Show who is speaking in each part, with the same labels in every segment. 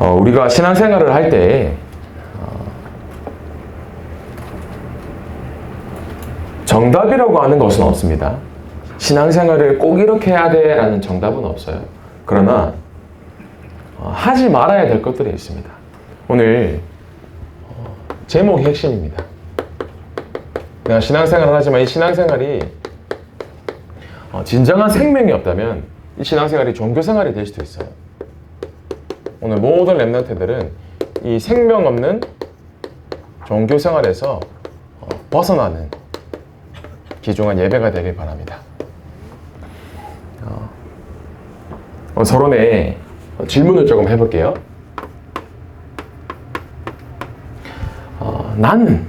Speaker 1: 우리가 신앙생활을 할 때 정답이라고 하는 것은 없습니다. 신앙생활을 꼭 이렇게 해야 돼 라는 정답은 없어요. 그러나 하지 말아야 될 것들이 있습니다. 오늘 제목이 핵심입니다. 내가 신앙생활을 하지만 이 신앙생활이 진정한 생명이 없다면 이 신앙생활이 종교생활이 될 수도 있어요. 오늘 모든 랩런트들은 이 생명 없는 종교생활에서 벗어나는 귀중한 예배가 되길 바랍니다. 서론에 질문을 조금 해볼게요. 나는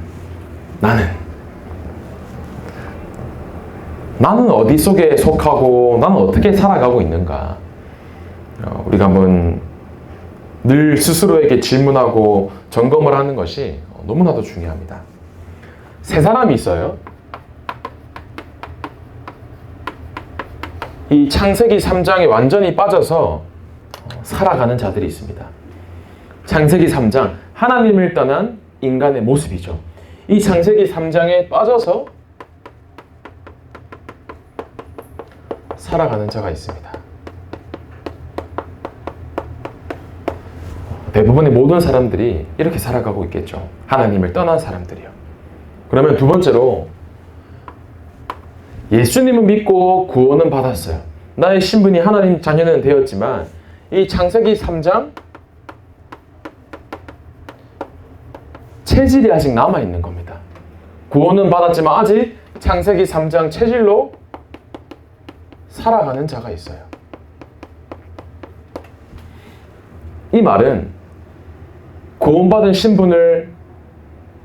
Speaker 1: 어디 속에 속하고 나는 어떻게 살아가고 있는가? 우리가 한번 늘 스스로에게 질문하고 점검을 하는 것이 너무나도 중요합니다. 세 사람이 있어요. 이 창세기 3장에 완전히 빠져서 살아가는 자들이 있습니다. 창세기 3장, 하나님을 떠난 인간의 모습이죠. 이 창세기 3장에 빠져서 살아가는 자가 있습니다. 대부분의 모든 사람들이 이렇게 살아가고 있겠죠. 하나님을 떠난 사람들이요. 그러면 두 번째로 예수님을 믿고 구원은 받았어요. 나의 신분이 하나님 자녀는 되었지만 이 창세기 3장 체질이 아직 남아있는 겁니다. 구원은 받았지만 아직 창세기 3장 체질로 살아가는 자가 있어요. 이 말은 구원받은 신분을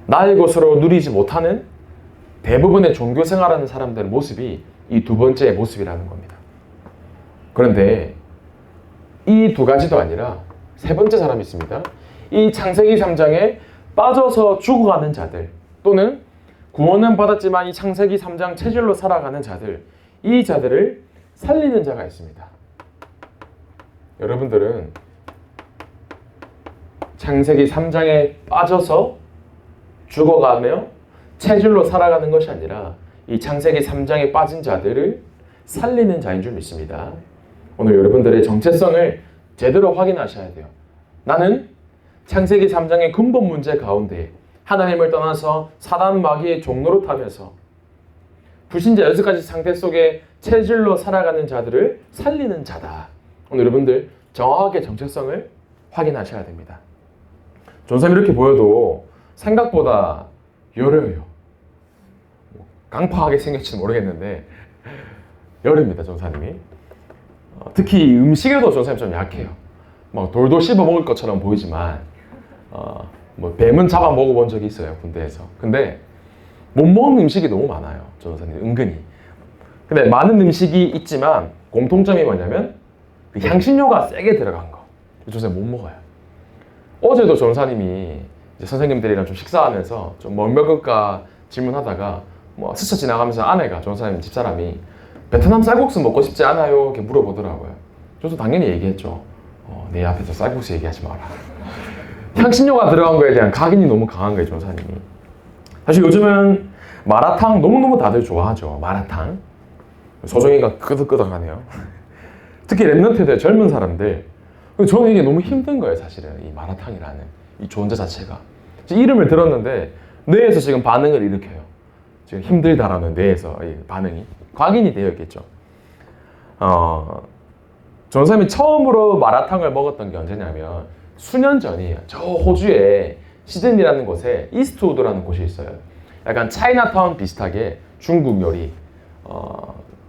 Speaker 1: 나의 것으로 누리지 못하는 대부분의 종교생활하는 사람들의 모습이 이 두 번째의 모습이라는 겁니다. 그런데 이 두 가지도 아니라 세 번째 사람이 있습니다. 이 창세기 3장에 빠져서 죽어가는 자들 또는 구원은 받았지만 이 창세기 3장 체질로 살아가는 자들, 이 자들을 살리는 자가 있습니다. 여러분들은 창세기 3장에 빠져서 죽어가며 체질로 살아가는 것이 아니라 이 창세기 3장에 빠진 자들을 살리는 자인 줄 믿습니다. 오늘 여러분들의 정체성을 제대로 확인하셔야 돼요. 나는 창세기 3장의 근본 문제 가운데 하나님을 떠나서 사단 마귀의 종로로 타면서 불신자 6가지 상태 속에 체질로 살아가는 자들을 살리는 자다. 오늘 여러분들 정확하게 정체성을 확인하셔야 됩니다. 존삼이 이렇게 보여도 생각보다 여려요. 강팍하게 생겼지는 모르겠는데 여립니다, 전사님이. 특히 음식에도 전사님이 좀 약해요. 막 돌도 씹어 먹을 것처럼 보이지만 뭐 뱀은 잡아 먹어본 적이 있어요, 군대에서. 근데 못 먹는 음식이 너무 많아요, 전사님 은근히. 근데 많은 음식이 있지만 공통점이 뭐냐면 그 향신료가 세게 들어간 거. 전사님 못 먹어요. 어제도 전사님이 이제 선생님들이랑 좀 식사하면서 좀 뭐 먹을까 질문하다가 뭐 스쳐 지나가면서 아내가 전사님 집사람이 베트남 쌀국수 먹고 싶지 않아요? 이렇게 물어보더라고요. 저도 당연히 얘기했죠. 내 앞에서 쌀국수 얘기하지 마라. 향신료가 들어간 거에 대한 각인이 너무 강한 거예요, 전사님이. 사실 요즘은 마라탕 너무너무 다들 좋아하죠. 마라탕. 소정이가 끄덕끄덕하네요. 특히 랩런트들, 젊은 사람들. 저는 이게 너무 힘든 거예요, 사실은. 이 마라탕이라는 이 존재 자체가. 이름을 들었는데 뇌에서 지금 반응을 일으켜요. 지금 힘들다라는 뇌에서 이 반응이 각인이 되어 있겠죠. 전사님이 처음으로 마라탕을 먹었던 게 언제냐면 수년 전이에요. 저 호주에 시드니라는 곳에 이스트우드라는 곳이 있어요. 약간 차이나타운 비슷하게 중국 요리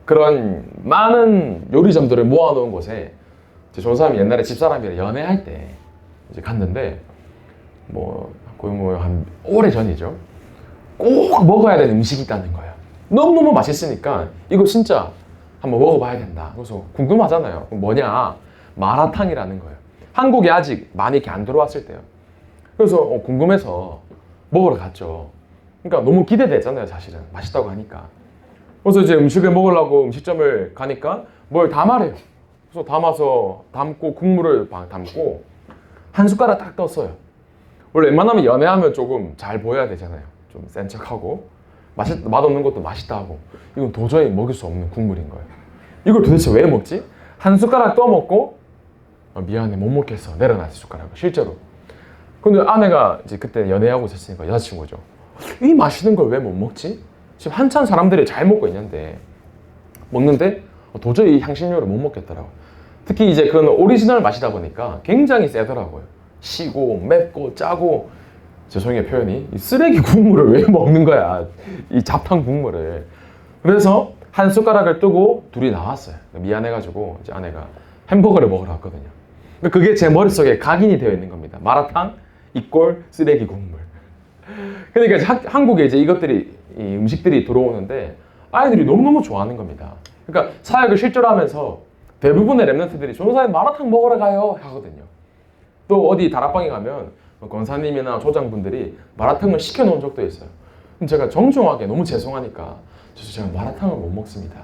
Speaker 1: 그런 많은 요리점들을 모아놓은 곳에 전사님이 옛날에 집사람이랑 연애할 때 이제 갔는데 거의 한 오래 전이죠. 꼭 먹어야 되는 음식이 있다는 거예요. 너무너무 맛있으니까 이거 진짜 한번 먹어봐야 된다. 그래서 궁금하잖아요. 뭐냐? 마라탕이라는 거예요. 한국에 아직 많이 이렇게 안 들어왔을 때요. 그래서 궁금해서 먹으러 갔죠. 그러니까 너무 기대되잖아요, 사실은. 맛있다고 하니까. 그래서 이제 음식을 먹으려고 음식점을 가니까 뭘 담아래요. 그래서 담아서 담고 국물을 담고 한 숟가락 딱 떴어요. 원래 웬만하면 연애하면 조금 잘 보여야 되잖아요. 좀 센 척하고 맛없는 것도 맛있다 하고. 이건 도저히 먹을 수 없는 국물인 거예요. 이걸 도대체 왜 먹지? 한 숟가락 떠먹고 미안해 못 먹겠어 내려놨어 숟가락을 실제로. 근데 아내가 이제 그때 연애하고 있었으니까 여자친구죠. 이 맛있는 걸 왜 못 먹지? 지금 한참 사람들이 잘 먹고 있는데 먹는데 도저히 향신료를 못 먹겠더라고. 특히 이제 그건 오리지널 맛이다 보니까 굉장히 세더라고요. 시고 맵고 짜고. 죄송해요 표현이. 이 쓰레기 국물을 왜 먹는 거야 이 잡탕 국물을. 그래서 한 숟가락을 뜨고 둘이 나왔어요. 미안해가지고 이제 아내가 햄버거를 먹으러 왔거든요. 그게 제 머릿속에 각인이 되어 있는 겁니다. 마라탕 이꼴 쓰레기 국물. 그러니까 이제 한국에 이제 이것들이 이 음식들이 들어오는데 아이들이 너무너무 좋아하는 겁니다. 그러니까 사역을 실제로 하면서 대부분의 랩런트들이 전도사님 마라탕 먹으러 가요 하거든요. 또 어디 다락방에 가면 권사님이나 조장분들이 마라탕을 시켜놓은 적도 있어요. 그럼 제가 정중하게 너무 죄송하니까 제가 마라탕을 못 먹습니다.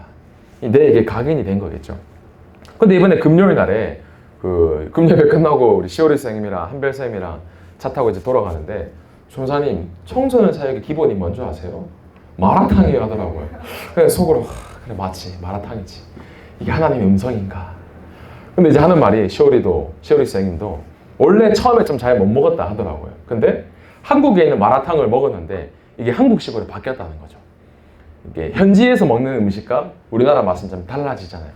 Speaker 1: 내에게 각인이 된 거겠죠. 근데 이번에 금요일 날에 금요일 끝나고 우리 시오리 쌤이랑 한별 쌤이랑 차 타고 이제 돌아가는데 전사님 청소년 사역의 기본이 뭔지 아세요? 마라탕이에요 하더라고요. 그래서 속으로 그래 맞지 마라탕이지. 이게 하나님의 음성인가. 근데 이제 하는 말이 시오리 쌤도 원래 처음에 좀 잘 못 먹었다 하더라고요. 근데 한국에 있는 마라탕을 먹었는데 이게 한국식으로 바뀌었다는 거죠. 이게 현지에서 먹는 음식과 우리나라 맛은 좀 달라지잖아요.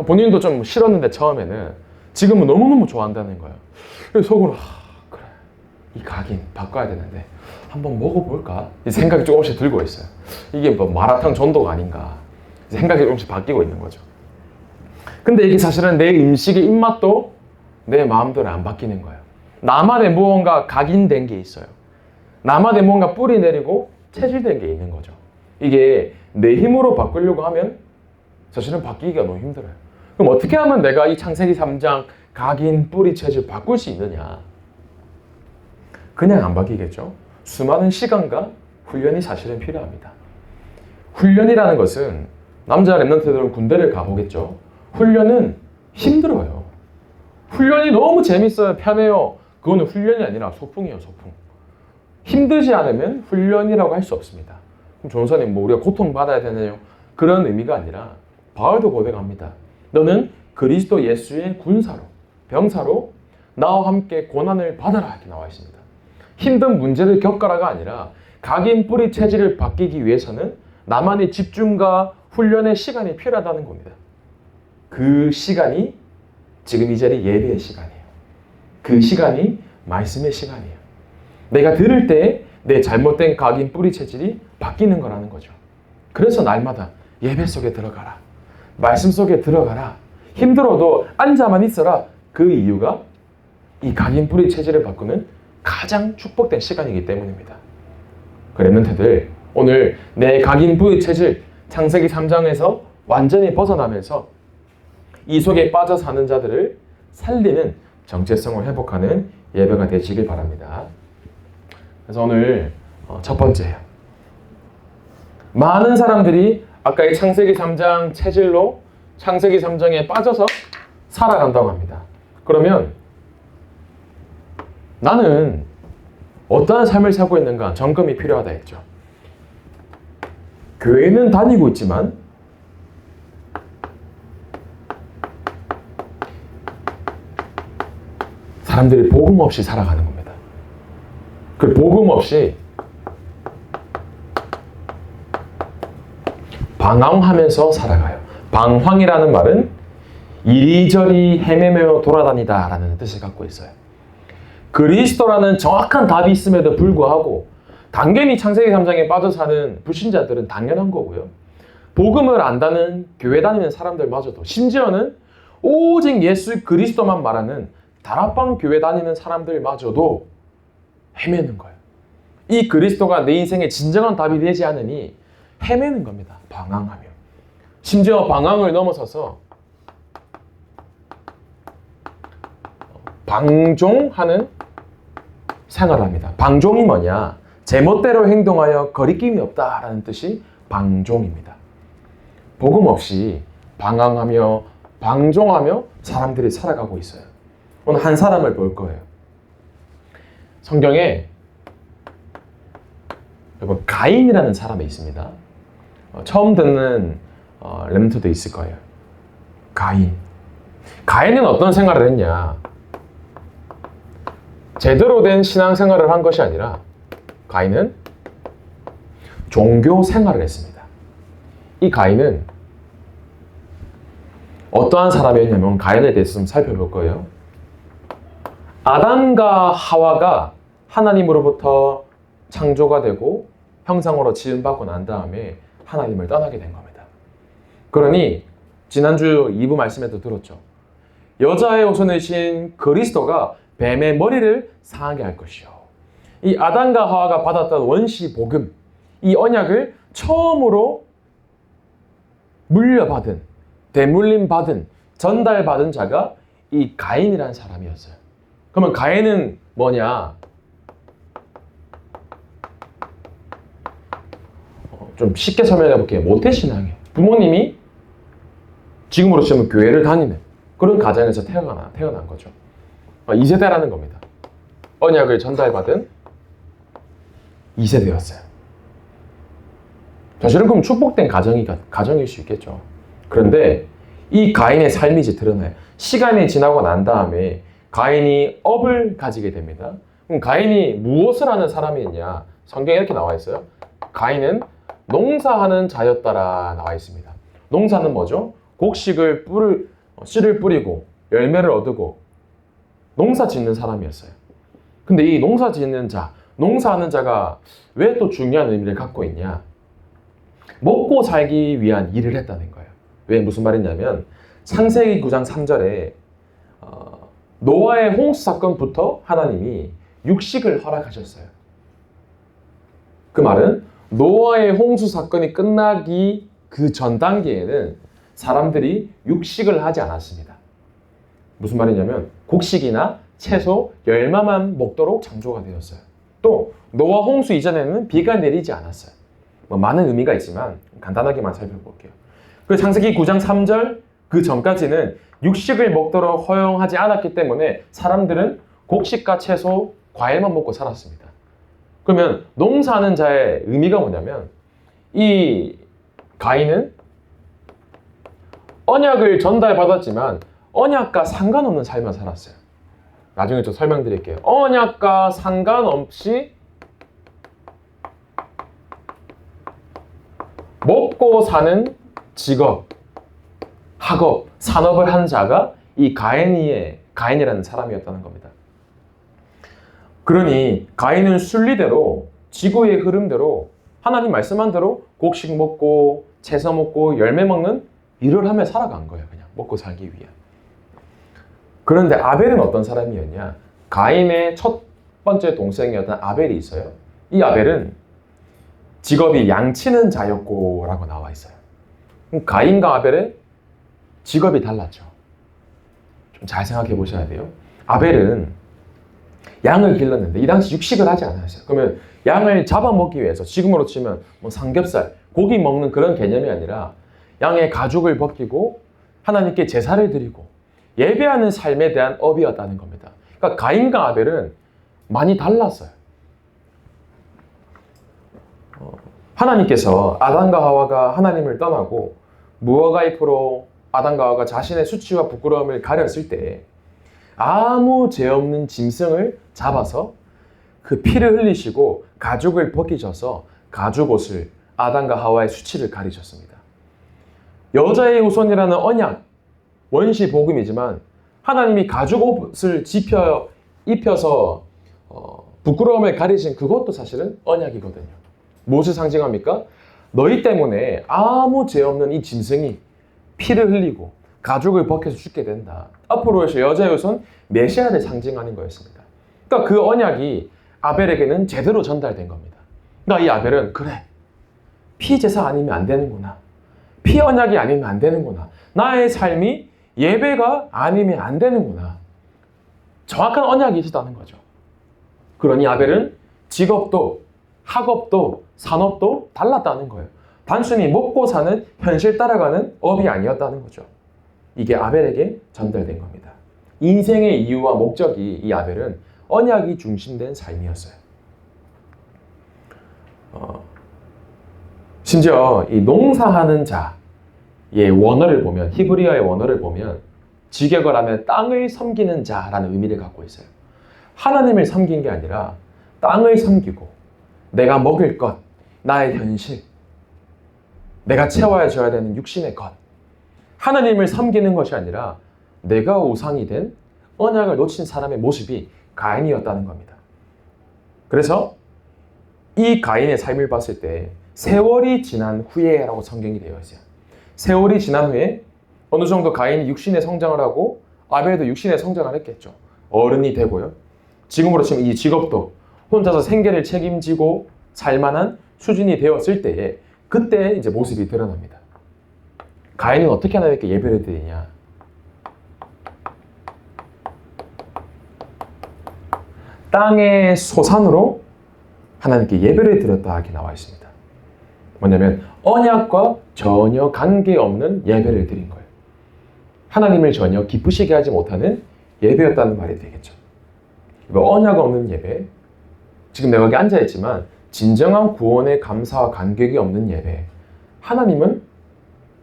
Speaker 1: 본인도 좀 싫었는데 처음에는 지금은 너무너무 좋아한다는 거예요. 그래서 속으로 그래 이 각인 바꿔야 되는데 한번 먹어볼까? 이 생각이 조금씩 들고 있어요. 이게 뭐 마라탕 전도가 아닌가 생각이 조금씩 바뀌고 있는 거죠. 근데 이게 사실은 내 음식의 입맛도 내 마음대로 안 바뀌는 거예요. 나만의 무언가 각인된 게 있어요. 나만의 무언가 뿌리 내리고 체질된 게 있는 거죠. 이게 내 힘으로 바꾸려고 하면 사실은 바뀌기가 너무 힘들어요. 그럼 어떻게 하면 내가 이 창세기 3장 각인, 뿌리, 체질 바꿀 수 있느냐? 그냥 안 바뀌겠죠. 수많은 시간과 훈련이 사실은 필요합니다. 훈련이라는 것은 남자 랩런트들은 군대를 가보겠죠. 훈련은 힘들어요. 훈련이 너무 재밌어요. 편해요. 그거는 훈련이 아니라 소풍이에요. 소풍. 힘들지 않으면 훈련이라고 할 수 없습니다. 그럼 전사님 뭐 우리가 고통받아야 되나요? 그런 의미가 아니라 바울도 고백합니다. 너는 그리스도 예수의 군사로 병사로 나와 함께 고난을 받아라 이렇게 나와 있습니다. 힘든 문제를 겪어라가 아니라 각인 뿌리 체질을 바뀌기 위해서는 나만의 집중과 훈련의 시간이 필요하다는 겁니다. 그 시간이 지금 이 자리 예배의 시간이에요. 그 시간이 말씀의 시간이에요. 내가 들을 때 내 잘못된 각인 뿌리 체질이 바뀌는 거라는 거죠. 그래서 날마다 예배 속에 들어가라. 말씀 속에 들어가라. 힘들어도 앉아만 있어라. 그 이유가 이 각인 뿌리 체질을 바꾸는 가장 축복된 시간이기 때문입니다. 그 랩런트들 오늘 내 각인 뿌리 체질 창세기 3장에서 완전히 벗어나면서 이 속에 빠져 사는 자들을 살리는 정체성을 회복하는 예배가 되시길 바랍니다. 그래서 오늘 첫 번째예요. 많은 사람들이 아까 이 창세기 3장 체질로 창세기 3장에 빠져서 살아간다고 합니다. 그러면 나는 어떠한 삶을 살고 있는가 점검이 필요하다 했죠. 교회는 다니고 있지만 사람들이 복음 없이 살아가는 겁니다. 그 복음 없이 방황하면서 살아가요. 방황이라는 말은 이리저리 헤매며 돌아다니다 라는 뜻을 갖고 있어요. 그리스도라는 정확한 답이 있음에도 불구하고 당연히 창세기 3장에 빠져 사는 불신자들은 당연한 거고요. 복음을 안다는 교회 다니는 사람들마저도 심지어는 오직 예수 그리스도만 말하는 다락방 교회 다니는 사람들마저도 헤매는 거예요. 이 그리스도가 내 인생의 진정한 답이 되지 않으니 헤매는 겁니다. 방황하며. 심지어 방황을 넘어서서 방종하는 생활을 합니다. 방종이 뭐냐? 제멋대로 행동하여 거리낌이 없다라는 뜻이 방종입니다. 복음 없이 방황하며 방종하며 사람들이 살아가고 있어요. 오늘 한 사람을 볼 거예요. 성경에 여러분 가인이라는 사람이 있습니다. 처음 듣는 렘넌트도 있을 거예요. 가인은 어떤 생활을 했냐? 제대로 된 신앙생활을 한 것이 아니라 가인은 종교 생활을 했습니다. 이 가인은 어떠한 사람이었냐면 가인에 대해서 좀 살펴볼 거예요. 아담과 하와가 하나님으로부터 창조가 되고 형상으로 지음받고 난 다음에 하나님을 떠나게 된 겁니다. 그러니 지난주 2부 말씀에도 들었죠. 여자의 후손이신 그리스도가 뱀의 머리를 상하게 할 것이요. 이 아담과 하와가 받았던 원시 복음, 이 언약을 처음으로 물려받은, 대물림받은, 전달받은 자가 이 가인이라는 사람이었어요. 그러면 가인은 뭐냐? 좀 쉽게 설명해 볼게요. 모태신앙이에요. 부모님이 지금으로 치면 교회를 다니는 그런 가정에서 태어난 거죠. 2세대라는 겁니다. 언약을 전달받은 2세대였어요. 사실은 그럼 축복된 가정일 수 있겠죠. 그런데 이 가인의 삶이 이제 드러나요. 시간이 지나고 난 다음에 가인이 업을 가지게 됩니다. 그럼 가인이 무엇을 하는 사람이었냐? 성경에 이렇게 나와 있어요. 가인은 농사하는 자였다라 나와 있습니다. 농사는 뭐죠? 곡식을 씨를 뿌리고 열매를 얻고 농사 짓는 사람이었어요. 근데 이 농사 짓는 자, 농사하는 자가 왜 또 중요한 의미를 갖고 있냐? 먹고 살기 위한 일을 했다는 거예요. 왜 무슨 말이냐면 창세기 9장 3절에 노아의 홍수 사건부터 하나님이 육식을 허락하셨어요. 그 말은 노아의 홍수 사건이 끝나기 그 전 단계에는 사람들이 육식을 하지 않았습니다. 무슨 말이냐면 곡식이나 채소, 열매만 먹도록 창조가 되었어요. 또 노아 홍수 이전에는 비가 내리지 않았어요. 많은 의미가 있지만 간단하게만 살펴볼게요. 그 창세기 9장 3절 그 전까지는 육식을 먹도록 허용하지 않았기 때문에 사람들은 곡식과 채소, 과일만 먹고 살았습니다. 그러면 농사하는 자의 의미가 뭐냐면 이 가인은 언약을 전달받았지만 언약과 상관없는 삶을 살았어요. 나중에 좀 설명드릴게요. 언약과 상관없이 먹고 사는 직업, 학업, 산업을 한 자가 이 가인이라는 사람이었다는 겁니다. 그러니 가인은 순리대로 지구의 흐름대로 하나님 말씀한 대로 곡식 먹고 채소 먹고 열매 먹는 일을 하며 살아간 거예요. 그냥 먹고 살기 위한. 그런데 아벨은 어떤 사람이었냐? 가인의 첫 번째 동생이었던 아벨이 있어요. 이 아벨은 직업이 양치는 자였고 라고 나와 있어요. 그럼 가인과 아벨의 직업이 달랐죠. 좀 잘 생각해 보셔야 돼요. 아벨은 양을 길렀는데 이 당시 육식을 하지 않았어요. 그러면 양을 잡아먹기 위해서 지금으로 치면 뭐 삼겹살, 고기 먹는 그런 개념이 아니라 양의 가죽을 벗기고 하나님께 제사를 드리고 예배하는 삶에 대한 업이었다는 겁니다. 그러니까 가인과 아벨은 많이 달랐어요. 하나님께서 아담과 하와가 하나님을 떠나고 무화과 잎으로 아담과 하와가 자신의 수치와 부끄러움을 가렸을 때 아무 죄 없는 짐승을 잡아서 그 피를 흘리시고 가죽을 벗기셔서 가죽옷을 아담과 하와의 수치를 가리셨습니다. 여자의 후손이라는 언약, 원시 복음이지만 하나님이 가죽옷을 입혀서 부끄러움을 가리신 그것도 사실은 언약이거든요. 무엇을 상징합니까? 너희 때문에 아무 죄 없는 이 짐승이 피를 흘리고 가죽을 벗겨서 죽게 된다. 앞으로의 여자의 후손 메시아를 상징하는 거였습니다. 그러니까 그 언약이 아벨에게는 제대로 전달된 겁니다. 그러니까 이 아벨은 그래, 피 제사 아니면 안 되는구나. 피 언약이 아니면 안 되는구나. 나의 삶이 예배가 아니면 안 되는구나. 정확한 언약이 있었다는 거죠. 그러니 아벨은 직업도 학업도 산업도 달랐다는 거예요. 단순히 먹고 사는 현실 따라가는 업이 아니었다는 거죠. 이게 아벨에게 전달된 겁니다. 인생의 이유와 목적이 이 아벨은 언약이 중심된 삶이었어요. 심지어 이 농사하는 자의 원어를 보면, 히브리어의 원어를 보면 직역을 하면 땅을 섬기는 자라는 의미를 갖고 있어요. 하나님을 섬긴 게 아니라 땅을 섬기고 내가 먹을 것, 나의 현실, 내가 채워줘야 되는 육신의 것, 하나님을 섬기는 것이 아니라 내가 우상이 된 언약을 놓친 사람의 모습이 가인이었다는 겁니다. 그래서 이 가인의 삶을 봤을 때 세월이 지난 후에라고 성경이 되어 있어요. 세월이 지난 후에 어느 정도 가인이 육신의 성장을 하고 아벨도 육신의 성장을 했겠죠. 어른이 되고요. 지금으로 치면 이 직업도 혼자서 생계를 책임지고 살만한 수준이 되었을 때에 그때 이제 모습이 드러납니다. 가인은 어떻게 하나님께 예배를 드리냐? 땅의 소산으로 하나님께 예배를 드렸다 이렇게 나와 있습니다. 뭐냐면 언약과 전혀 관계없는 예배를 드린 거예요. 하나님을 전혀 기쁘시게 하지 못하는 예배였다는 말이 되겠죠. 언약 없는 예배, 지금 내가 여기 앉아있지만 진정한 구원의 감사와 간격이 없는 예배, 하나님은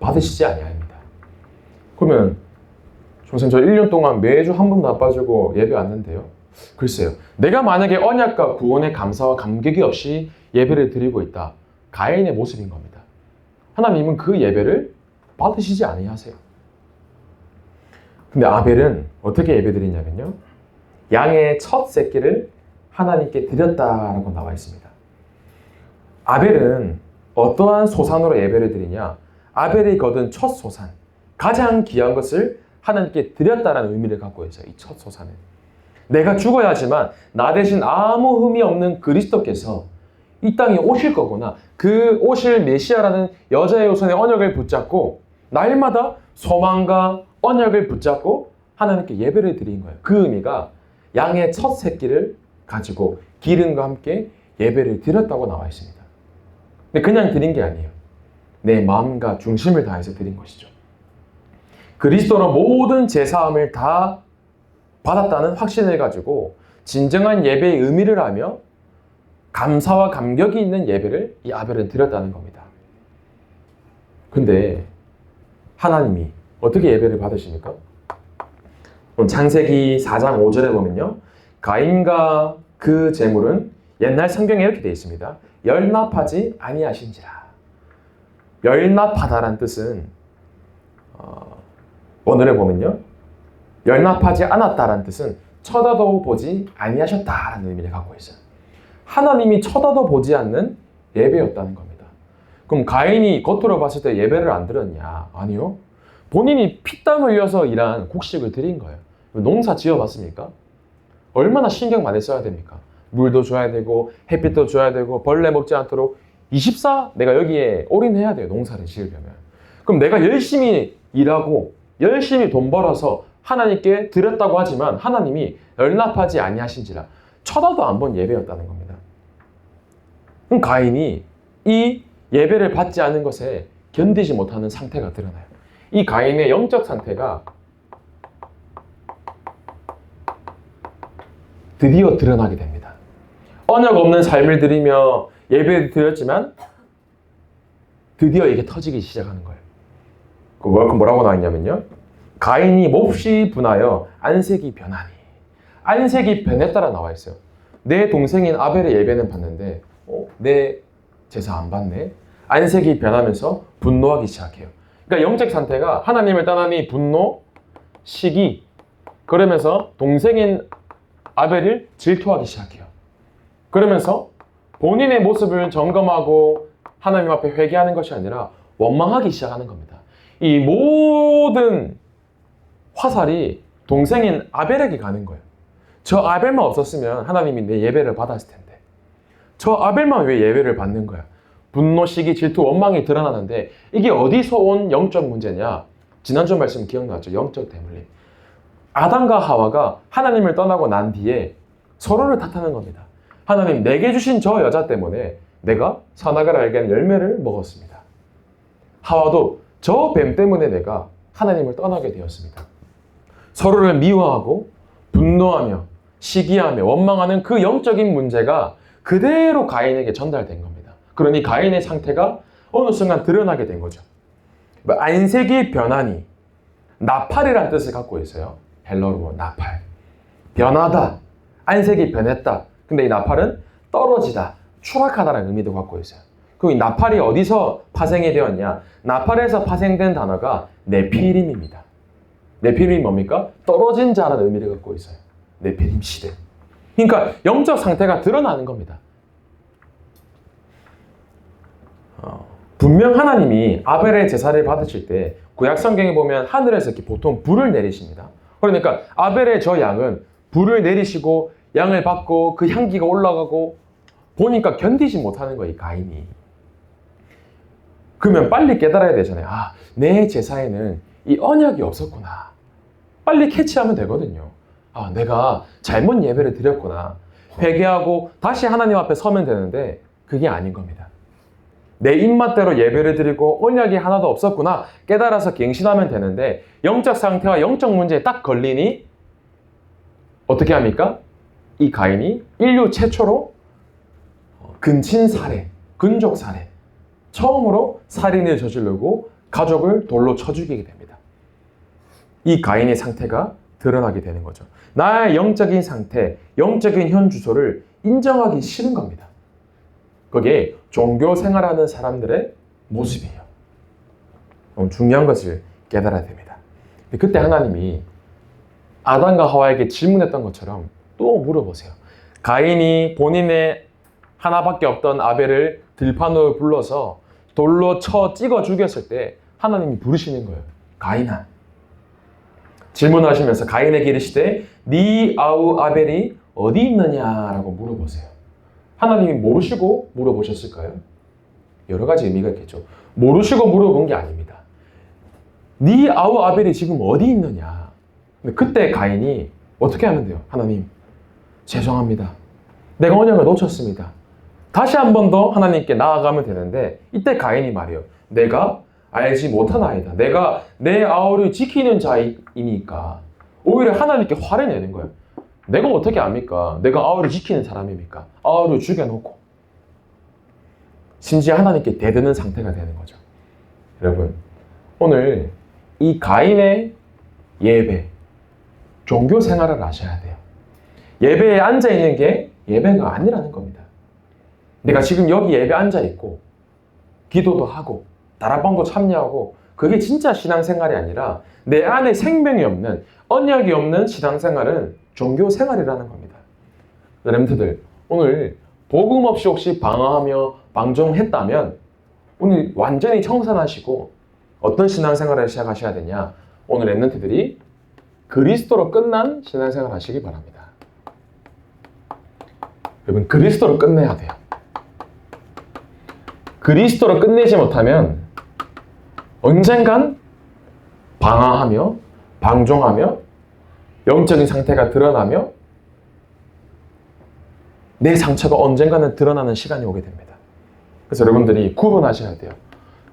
Speaker 1: 받으시지 아니합니다. 그러면 선생님 저 1년 동안 매주 한 번도 안 빠지고 예배 왔는데요. 글쎄요. 내가 만약에 언약과 구원의 감사와 감격이 없이 예배를 드리고 있다. 가인의 모습인 겁니다. 하나님은 그 예배를 받으시지 아니하세요. 근데 아벨은 어떻게 예배 드리냐면요. 양의 첫 새끼를 하나님께 드렸다라고 나와 있습니다. 아벨은 어떠한 소산으로 예배를 드리냐? 아벨이 거둔 첫 소산, 가장 귀한 것을 하나님께 드렸다라는 의미를 갖고 있어요. 이 첫 소산은. 내가 죽어야 하지만 나 대신 아무 흠이 없는 그리스도께서 이 땅에 오실 거구나. 그 오실 메시아라는 여자의 후손의 언약을 붙잡고 날마다 소망과 언약을 붙잡고 하나님께 예배를 드린 거예요. 그 의미가 양의 첫 새끼를 가지고 기름과 함께 예배를 드렸다고 나와 있습니다. 근데 그냥 드린 게 아니에요. 내 마음과 중심을 다해서 드린 것이죠. 그리스도로 모든 제사함을 다 받았다는 확신을 가지고 진정한 예배의 의미를 하며 감사와 감격이 있는 예배를 이 아벨은 드렸다는 겁니다. 근데 하나님이 어떻게 예배를 받으십니까? 창세기 4장 5절에 보면요. 가인과 그 제물은 옛날 성경에 이렇게 되어 있습니다. 열납하지 아니하신지라. 열납하다란 뜻은 원어를 보면요. 열납하지 않았다라는 뜻은 쳐다도 보지 아니하셨다라는 의미를 갖고 있어요. 하나님이 쳐다도 보지 않는 예배였다는 겁니다. 그럼 가인이 겉으로 봤을 때 예배를 안 드렸냐? 아니요. 본인이 피땀 흘려서 일한 곡식을 드린 거예요. 농사 지어봤습니까? 얼마나 신경 많이 써야 됩니까? 물도 줘야 되고 햇빛도 줘야 되고 벌레 먹지 않도록 24 내가 여기에 올인해야 돼요. 농사를 지으려면. 그럼 내가 열심히 일하고 열심히 돈 벌어서 하나님께 드렸다고 하지만 하나님이 열납하지 아니하신지라 쳐다도 안 본 예배였다는 겁니다. 그럼 가인이 이 예배를 받지 않은 것에 견디지 못하는 상태가 드러나요. 이 가인의 영적 상태가 드디어 드러나게 됩니다. 언약 없는 삶을 드리며 예배를 드렸지만 드디어 이게 터지기 시작하는 거예요. 그 뭐라고 나와 있냐면요. 가인이 몹시 분하여 안색이 변하니. 안색이 변했다라 나와 있어요. 내 동생인 아벨의 예배는 받는데 내 제사 안 받네. 안색이 변하면서 분노하기 시작해요. 그러니까 영적 상태가 하나님을 떠나니 분노, 시기, 그러면서 동생인 아벨을 질투하기 시작해요. 그러면서 본인의 모습을 점검하고 하나님 앞에 회개하는 것이 아니라 원망하기 시작하는 겁니다. 이 모든 화살이 동생인 아벨에게 가는 거예요. 저 아벨만 없었으면 하나님이 내 예배를 받았을 텐데 저 아벨만 왜 예배를 받는 거야? 분노, 시기, 질투, 원망이 드러나는데 이게 어디서 온 영적 문제냐? 지난주 말씀 기억나죠? 영적 대물림. 아담과 하와가 하나님을 떠나고 난 뒤에 서로를 탓하는 겁니다. 하나님 내게 주신 저 여자 때문에 내가 선악을 알게 하는 열매를 먹었습니다. 하와도 저 뱀 때문에 내가 하나님을 떠나게 되었습니다. 서로를 미워하고 분노하며 시기하며 원망하는 그 영적인 문제가 그대로 가인에게 전달된 겁니다. 그러니 가인의 상태가 어느 순간 드러나게 된 거죠. 안색이 변하니 나팔이라는 뜻을 갖고 있어요. 헬러로 나팔. 변하다. 안색이 변했다. 근데 이 나팔은 떨어지다, 추락하다라는 의미도 갖고 있어요. 그럼 이 나팔이 어디서 파생이 되었냐? 나팔에서 파생된 단어가 네피림입니다. 네피림이 뭡니까? 떨어진 자라는 의미를 갖고 있어요. 네피림 시대. 그러니까 영적 상태가 드러나는 겁니다. 분명 하나님이 아벨의 제사를 받으실 때 구약 성경에 보면 하늘에서 이렇게 보통 불을 내리십니다. 그러니까 아벨의 저 양은 불을 내리시고 양을 받고 그 향기가 올라가고 보니까 견디지 못하는 거예요, 이 가인이. 그러면 빨리 깨달아야 되잖아요. 아, 내 제사에는 이 언약이 없었구나. 빨리 캐치하면 되거든요. 아, 내가 잘못 예배를 드렸구나. 회개하고 다시 하나님 앞에 서면 되는데 그게 아닌 겁니다. 내 입맛대로 예배를 드리고 언약이 하나도 없었구나 깨달아서 갱신하면 되는데 영적 상태와 영적 문제에 딱 걸리니 어떻게 합니까? 이 가인이 인류 최초로 근친 살해, 근족 살해, 처음으로 살인을 저지르고 가족을 돌로 쳐 죽이게 됩니다. 이 가인의 상태가 드러나게 되는 거죠. 나의 영적인 상태, 영적인 현 주소를 인정하기 싫은 겁니다. 그게 종교 생활하는 사람들의 모습이에요. 중요한 것을 깨달아야 됩니다. 그때 하나님이 아담과 하와에게 질문했던 것처럼 또 물어보세요. 가인이 본인의 하나밖에 없던 아벨을 들판으로 불러서 돌로 쳐 찍어 죽였을 때 하나님이 부르시는 거예요. 가인아. 질문하시면서 가인에게 이르시되 네 아우 아벨이 어디 있느냐라고 물어보세요. 하나님이 모르시고 물어보셨을까요? 여러 가지 의미가 있겠죠. 모르시고 물어본 게 아닙니다. 네 아우 아벨이 지금 어디 있느냐. 근데 그때 가인이 어떻게 하면 돼요? 하나님, 죄송합니다. 내가 언약을 놓쳤습니다. 다시 한 번 더 하나님께 나아가면 되는데 이때 가인이 말해요. 내가 알지 못한 아이다. 내가 내 아우를 지키는 자이니까 오히려 하나님께 화를 내는 거예요. 내가 어떻게 압니까? 내가 아우를 지키는 사람입니까? 아우를 죽여놓고 심지어 하나님께 대드는 상태가 되는 거죠. 여러분, 오늘 이 가인의 예배, 종교 생활을 하셔야 돼요. 예배에 앉아있는 게 예배가 아니라는 겁니다. 내가 지금 여기 예배 앉아있고 기도도 하고 다락방도 참여하고 그게 진짜 신앙생활이 아니라 내 안에 생명이 없는 언약이 없는 신앙생활은 종교생활이라는 겁니다. 렘트들, 오늘 복음 없이 혹시 방황하며 방종했다면 오늘 완전히 청산하시고 어떤 신앙생활을 시작하셔야 되냐? 오늘 렘넌트들이 그리스도로 끝난 신앙생활 하시기 바랍니다. 여러분, 그리스도로 끝내야 돼요. 그리스도로 끝내지 못하면 언젠간 방황하며 방종하며 영적인 상태가 드러나며 내 상처가 언젠가는 드러나는 시간이 오게 됩니다. 그래서 여러분들이 구분하셔야 돼요.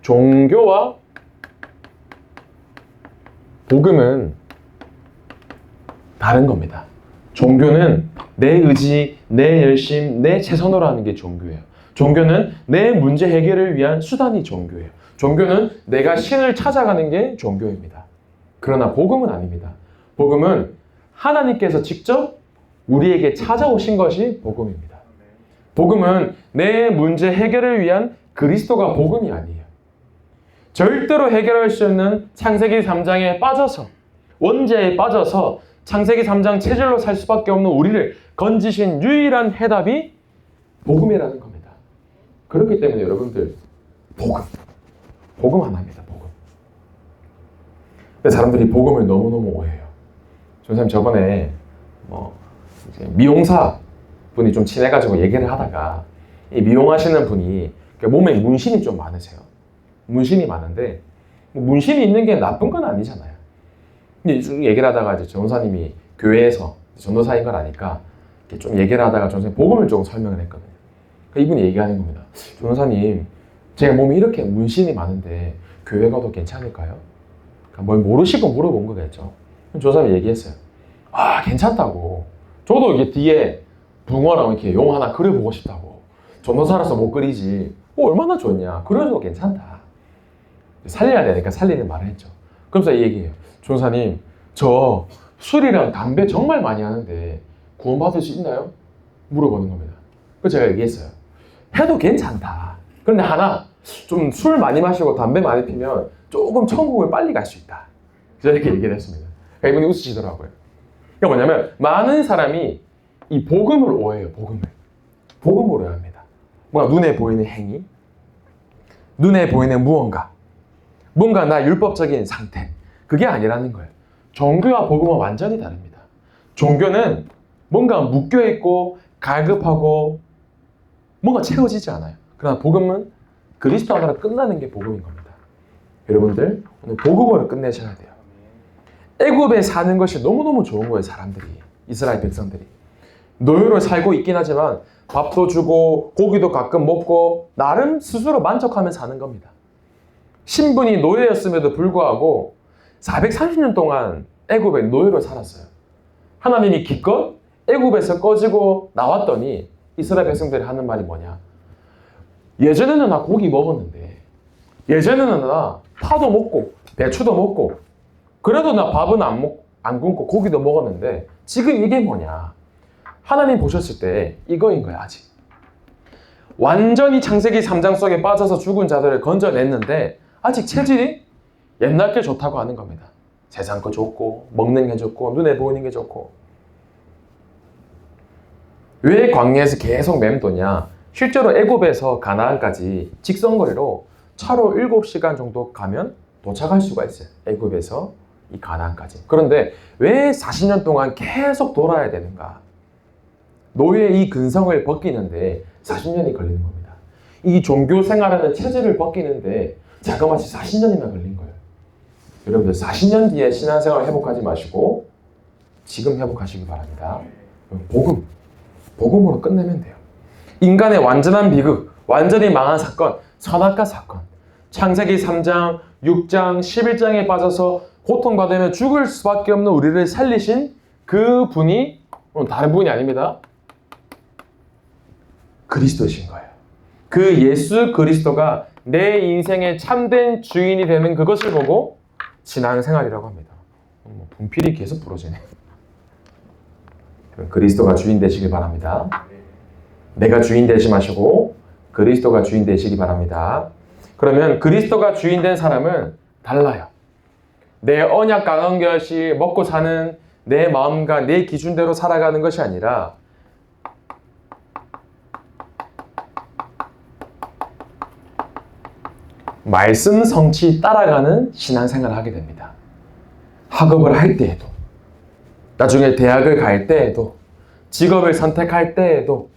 Speaker 1: 종교와 복음은 다른 겁니다. 종교는 내 의지, 내 열심, 내 최선으로 하는 게 종교예요. 종교는 내 문제 해결을 위한 수단이 종교예요. 종교는 내가 신을 찾아가는 게 종교입니다. 그러나 복음은 아닙니다. 복음은 하나님께서 직접 우리에게 찾아오신 것이 복음입니다. 복음은 내 문제 해결을 위한 그리스도가 복음이 아니에요. 절대로 해결할 수 없는 창세기 3장에 빠져서 원죄에 빠져서 창세기 3장 체질로 살 수밖에 없는 우리를 건지신 유일한 해답이 복음이라는 겁니다. 그렇기 때문에 여러분들 복음 하나입니다. 복음. 근데 사람들이 복음을 너무너무 오해해요. 선생님 저번에 미용사 분이 좀 친해가지고 얘기를 하다가 이 미용하시는 분이 몸에 문신이 좀 많으세요. 문신이 많은데 문신이 있는 게 나쁜 건 아니잖아요. 근데 얘기를 하다가 이제 전도사님이 교회에서 전도사인 걸 아니까 좀 얘기를 하다가 전도사님 복음을 좀 설명을 했거든요. 그러니까 이분이 얘기하는 겁니다. 전도사님, 제 몸이 이렇게 문신이 많은데 교회 가도 괜찮을까요? 그러니까 뭘 모르시고 물어본 거겠죠. 전도사님이 얘기했어요. 아, 괜찮다고. 저도 이게 뒤에 붕어랑 이렇게 용 하나 그려보고 싶다고. 전도사라서 못 그리지. 얼마나 좋냐. 그려도 괜찮다. 살려야 되니까 살리는 말을 했죠. 그러면서 이 얘기해요. 전사님, 저 술이랑 담배 정말 많이 하는데 구원받을 수 있나요? 물어보는 겁니다. 그래서 제가 얘기했어요. 해도 괜찮다. 그런데 하나, 좀 술 많이 마시고 담배 많이 피면 조금 천국을 빨리 갈 수 있다. 그래서 이렇게 얘기를 했습니다. 그러니까 이분이 웃으시더라고요. 그러니까 뭐냐면 많은 사람이 이 복음을 오해해요. 복음을 오해합니다. 뭔가 눈에 보이는 행위, 눈에 보이는 무언가, 뭔가 나 율법적인 상태, 그게 아니라는 거예요. 종교와 복음은 완전히 다릅니다. 종교는 뭔가 묶여있고 갈급하고 뭔가 채워지지 않아요. 그러나 복음은 그리스도 하나로 끝나는 게 복음인 겁니다. 여러분들 오늘 복음으로 끝내셔야 돼요. 애굽에 사는 것이 너무너무 좋은 거예요. 사람들이, 이스라엘 백성들이 노예로 살고 있긴 하지만 밥도 주고 고기도 가끔 먹고 나름 스스로 만족하며 사는 겁니다. 신분이 노예였음에도 불구하고 430년 동안 애굽에 노예로 살았어요. 하나님이 기껏 애굽에서 꺼지고 나왔더니 이스라엘 백성들이 하는 말이 뭐냐? 예전에는 나 고기 먹었는데, 예전에는 나 파도 먹고 배추도 먹고 그래도 나 밥은 안 굶고 고기도 먹었는데 지금 이게 뭐냐? 하나님 보셨을 때 이거인 거야. 아직 완전히 창세기 3장 속에 빠져서 죽은 자들을 건져냈는데 아직 체질이 옛날 게 좋다고 하는 겁니다. 세상 거 좋고 먹는 게 좋고 눈에 보이는 게 좋고. 왜 광야에서 계속 맴도냐? 실제로 애굽에서 가나안까지 직선거리로 차로 7시간 정도 가면 도착할 수가 있어요. 애굽에서 이 가나안까지. 그런데 왜 40년 동안 계속 돌아야 되는가? 노예의 이 근성을 벗기는데 40년이 걸리는 겁니다. 이 종교 생활하는 체질을 벗기는데 자그마치 40년이나 걸린 거예요. 여러분들 40년 뒤에 신앙생활 회복하지 마시고 지금 회복하시기 바랍니다. 복음으로 끝내면 돼요. 인간의 완전한 비극, 완전히 망한 사건, 선악과 사건. 창세기 3장, 6장, 11장에 빠져서 고통받으면 죽을 수밖에 없는 우리를 살리신 그 분이 다른 분이 아닙니다. 그리스도이신 거예요. 그 예수 그리스도가 내 인생의 참된 주인이 되는 그것을 보고 신앙생활이라고 합니다. 분필이 계속 부러지네. 그리스도가 주인 되시길 바랍니다. 내가 주인 되지 마시고 그리스도가 주인 되시기 바랍니다. 그러면 그리스도가 주인 된 사람은 달라요. 내 언약 강한 것이 먹고 사는 내 마음과 내 기준대로 살아가는 것이 아니라 말씀 성취 따라가는 신앙생활을 하게 됩니다. 학업을 할 때에도, 나중에 대학을 갈 때에도, 직업을 선택할 때에도,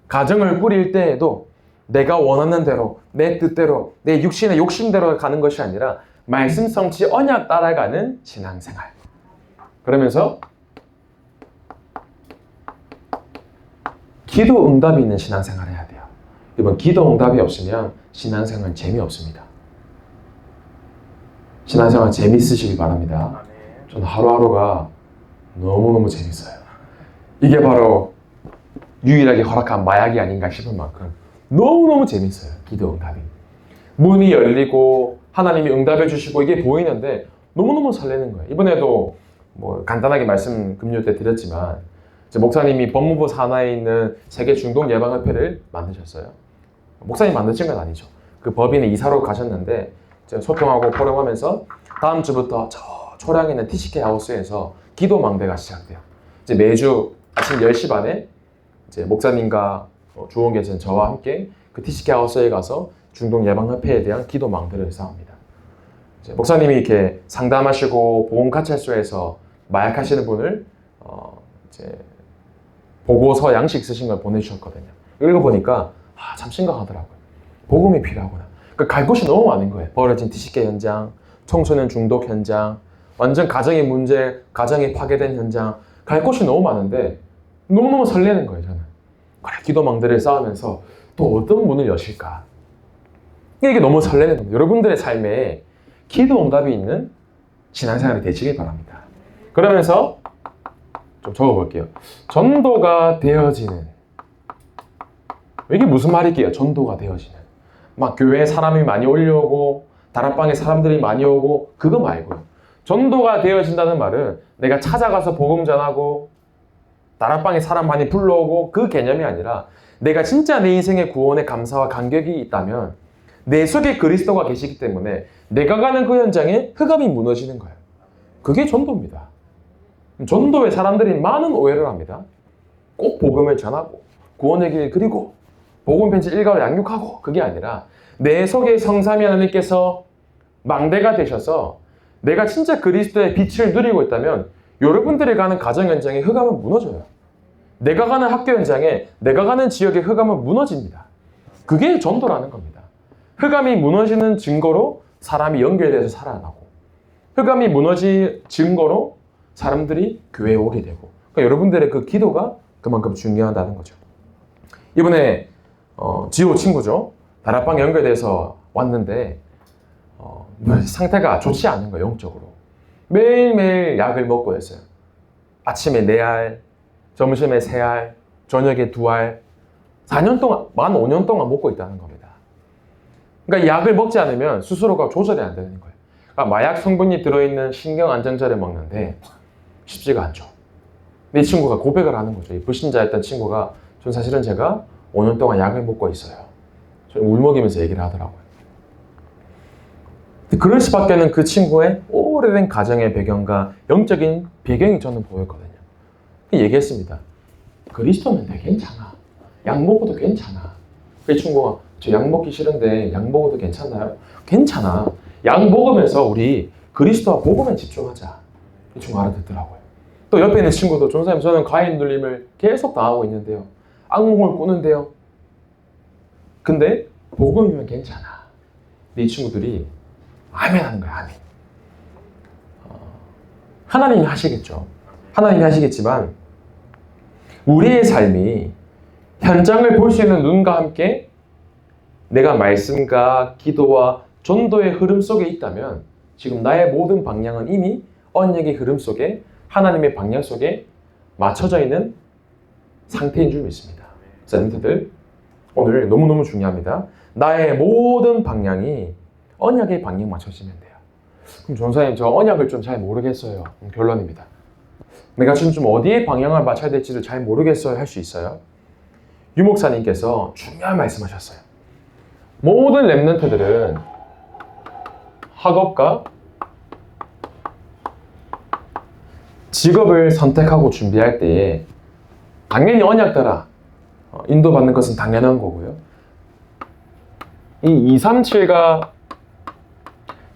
Speaker 1: 가정을 꾸릴 때에도 내가 원하는 대로, 내 뜻대로, 내 육신의 욕심대로 가는 것이 아니라 말씀 성취 언약 따라가는 신앙생활. 그러면서 기도 응답이 있는 신앙생활을 해야 돼요. 이번 기도 응답이 없으면 신앙생활 재미없습니다. 신앙생활 재미있으시길 바랍니다. 저는 하루하루가 너무너무 재밌어요. 이게 바로 유일하게 허락한 마약이 아닌가 싶은 만큼 너무너무 재밌어요. 기도 응답이. 문이 열리고 하나님이 응답해 주시고 이게 보이는데 너무너무 설레는 거예요. 이번에도 뭐 간단하게 말씀 금요 때 드렸지만 목사님이 법무부 산하에 있는 세계 중독 예방협회를 만드셨어요. 목사님 만드신 건 아니죠. 그 법인의 이사로 가셨는데 소통하고 포럼하면서 다음 주부터 저 초량에 있는 TCK 하우스에서 기도 망대가 시작돼요. 이제 매주 아침 10시 반에 이제 목사님과 주원 계신 저와 함께 그 TCK 하우스에 가서 중독 예방협회에 대한 기도 망대를 쌓습니다. 목사님이 이렇게 상담하시고 보험가찰소에서 마약하시는 분을 이제 보고서 양식 쓰신 걸 보내주셨거든요. 읽어보니까 참 심각하더라고요. 복음이 필요하구나. 그러니까 갈 곳이 너무 많은 거예요. 벌어진 TCK 현장, 청소년 중독 현장, 완전 가정의 문제, 가정이 파괴된 현장, 갈 곳이 너무 많은데 너무너무 설레는 거예요. 저는 그래, 기도망대를 쌓으면서 또 어떤 문을 여실까, 이게 너무 설레는 겁니다. 여러분들의 삶에 기도 응답이 있는 신앙생활이 되시길 바랍니다. 그러면서 좀 적어볼게요. 전도가 되어지는. 이게 무슨 말일게요? 전도가 되어지는. 막 교회에 사람이 많이 올려오고 다락방에 사람들이 많이 오고 그거 말고요. 전도가 되어진다는 말은 내가 찾아가서 복음 전하고 다락방에 사람 많이 불러오고 그 개념이 아니라 내가 진짜 내 인생의 구원에 감사와 감격이 있다면 내 속에 그리스도가 계시기 때문에 내가 가는 그 현장에 흑암이 무너지는 거예요. 그게 전도입니다. 전도에 사람들이 많은 오해를 합니다. 꼭 복음을 전하고 구원의 길 그리고 복음 편지 일가로 양육하고 그게 아니라 내 속에 성삼위 하나님께서 망대가 되셔서 내가 진짜 그리스도의 빛을 누리고 있다면 여러분들이 가는 가정 현장에 흑암은 무너져요. 내가 가는 학교 현장에 내가 가는 지역의 흑암은 무너집니다. 그게 전도라는 겁니다. 흑암이 무너지는 증거로 사람이 연결돼서 살아나고 흑암이 무너진 증거로 사람들이 교회에 오게 되고 그러니까 여러분들의 그 기도가 그만큼 중요하다는 거죠. 이번에 지호 친구죠. 다락방 연결돼서 왔는데 상태가 좋지 않은 거예요. 영적으로. 매일매일 약을 먹고 했어요. 아침에 4알, 점심에 3알, 저녁에 2알 4년 동안, 만 5년 동안 먹고 있다는 겁니다. 그러니까 약을 먹지 않으면 스스로가 조절이 안 되는 거예요. 그러니까 마약 성분이 들어있는 신경안정제를 먹는데 쉽지가 않죠. 근데 이 친구가 고백을 하는 거죠. 이 불신자였던 친구가 전 사실은 제가 5년 동안 약을 먹고 있어요. 울먹이면서 얘기를 하더라고요. 그럴 수밖에 없는 그 친구의 오래된 가정의 배경과 영적인 배경이 저는 보였거든요. 얘기했습니다. 그리스도면 내 괜찮아. 약 먹어도 괜찮아. 그 친구가 저 약 먹기 싫은데 약 먹어도 괜찮아요? 괜찮아. 약 먹으면서 우리 그리스도와 복음에 집중하자. 이 친구 알아듣더라고요. 또 옆에 있는 친구도 전사님 저는 과잉 눌림을 계속 당하고 있는데요. 악몽을 꾸는데요. 근데 복음이면 괜찮아. 근데 이 친구들이 아멘 하는 거야. 아멘. 하나님이 하시겠죠. 하나님이 하시겠지만 우리의 삶이 현장을 볼 수 있는 눈과 함께 내가 말씀과 기도와 전도의 흐름 속에 있다면 지금 나의 모든 방향은 이미 언약의 흐름 속에 하나님의 방향 속에 맞춰져 있는 상태인 줄 믿습니다. 쌤들 오늘 너무너무 중요합니다. 나의 모든 방향이 언약의 방향 맞춰지면 돼요. 그럼 전사님 저 언약을 좀 잘 모르겠어요. 결론입니다. 내가 지금 좀 어디에 방향을 맞춰야 될지를 잘 모르겠어요 할 수 있어요. 유 목사님께서 중요한 말씀하셨어요. 모든 랩런트들은 학업과 직업을 선택하고 준비할 때에 당연히 언약 따라 인도받는 것은 당연한 거고요. 이 237과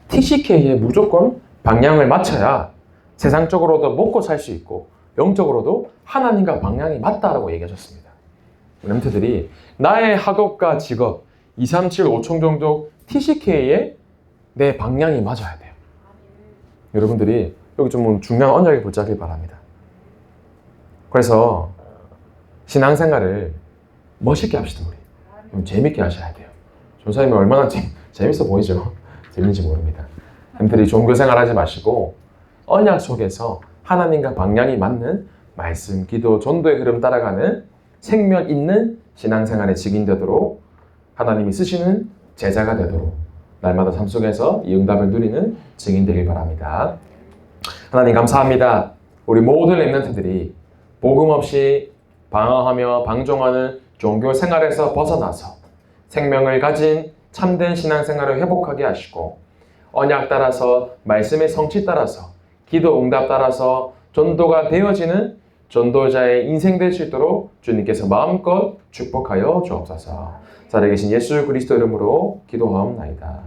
Speaker 1: TCK에 무조건 방향을 맞춰야 세상적으로도 먹고 살 수 있고 영적으로도 하나님과 방향이 맞다라고 얘기하셨습니다. 렘트들이 나의 학업과 직업 237, 5총 정도 TCK에 내 방향이 맞아야 돼요. 여러분들이 여기 좀 중요한 언약을 붙잡길 바랍니다. 그래서 신앙생활을 멋있게 합시다. 우리 재밌게 하셔야 돼요. 전사님이 얼마나 재밌어 보이죠? 재밌는지 모릅니다. 렘트들이 종교생활 하지 마시고 언약 속에서 하나님과 방향이 맞는 말씀, 기도, 전도의 흐름 따라가는 생명 있는 신앙생활의 직인되도록 하나님이 쓰시는 제자가 되도록 날마다 삶 속에서 이 응답을 누리는 증인 되길 바랍니다. 하나님 감사합니다. 우리 모든 렘넌트들이 복음 없이 방황하며 방종하는 종교 생활에서 벗어나서 생명을 가진 참된 신앙생활을 회복하게 하시고 언약 따라서 말씀의 성취 따라서 기도 응답 따라서 전도가 되어지는 전도자의 인생 될 수 있도록 주님께서 마음껏 축복하여 주옵소서. 살아계신 예수 그리스도 이름으로 기도하옵나이다.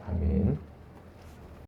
Speaker 1: 아멘.